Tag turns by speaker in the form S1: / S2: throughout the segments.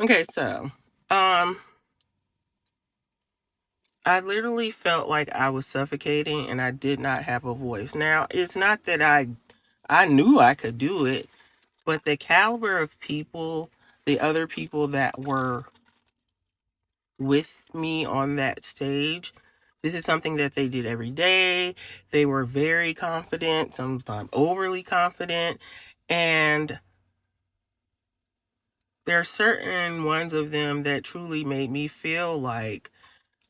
S1: Okay, so um I literally felt like I was suffocating and I did not have a voice. Now, it's not that I knew I could do it, but the caliber of people, the other people that were with me on that stage, this is something that they did every day. They were very confident, sometimes overly confident, and there are certain ones of them that truly made me feel like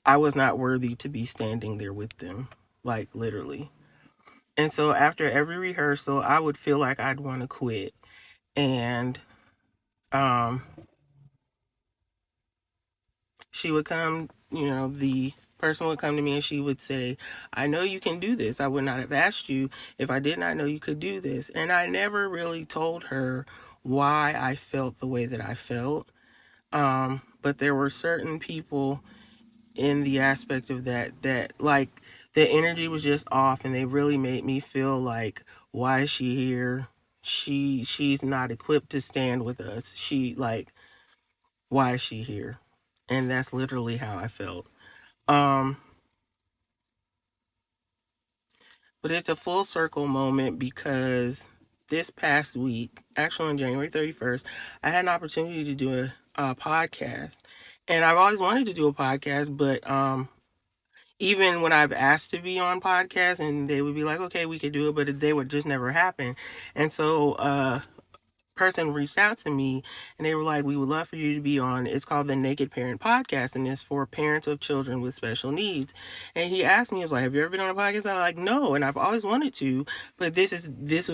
S1: I was not worthy to be standing there with them, like literally. And so after every rehearsal, I would feel like I'd want to quit. And um, she would come, the person would come to me and she would say, I know you can do this. I would not have asked you if I did not know you could do this. And I never really told her why I felt the way that I felt. But there were certain people in the aspect of that like the energy was just off and they really made me feel like, why is she here? She's not equipped to stand with us. Why is she here? And that's literally how I felt. um but it's a full circle moment because this past week, actually on January 31st, I had an opportunity to do a podcast. And I've always wanted to do a podcast, but even when I've asked to be on podcasts and they would be like, okay, we could do it, but they would just never happen. And so person reached out to me and they were like, we would love for you to be on, it's called the Naked Parent Podcast, and it's for parents of children with special needs. And he asked me, he was like, have you ever been on a podcast? I was like, no, and I've always wanted to, but this has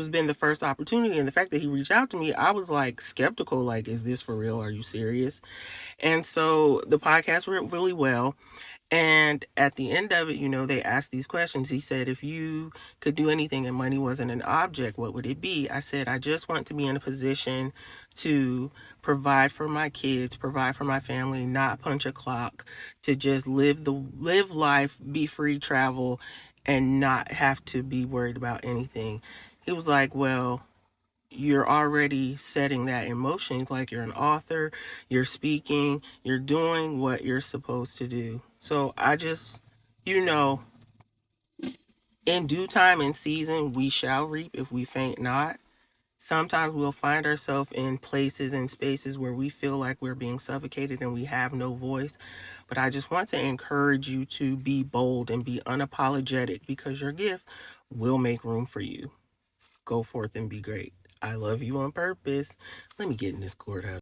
S1: been the first opportunity. And the fact that he reached out to me, I was like skeptical, like, is this for real? Are you serious? And so the podcast went really well. And at the end of it, they asked these questions. He said, if you could do anything and money wasn't an object, what would it be? I said, I just want to be in a position to provide for my kids, provide for my family, not punch a clock, to just live life, be free, travel, and not have to be worried about anything. He was like, well, you're already setting that in motion. It's like you're an author, you're speaking, you're doing what you're supposed to do. So I just, you know, in due time and season, we shall reap if we faint not. Sometimes we'll find ourselves in places and spaces where we feel like we're being suffocated and we have no voice. But I just want to encourage you to be bold and be unapologetic because your gift will make room for you. Go forth and be great. I love you on purpose. Let me get in this courthouse.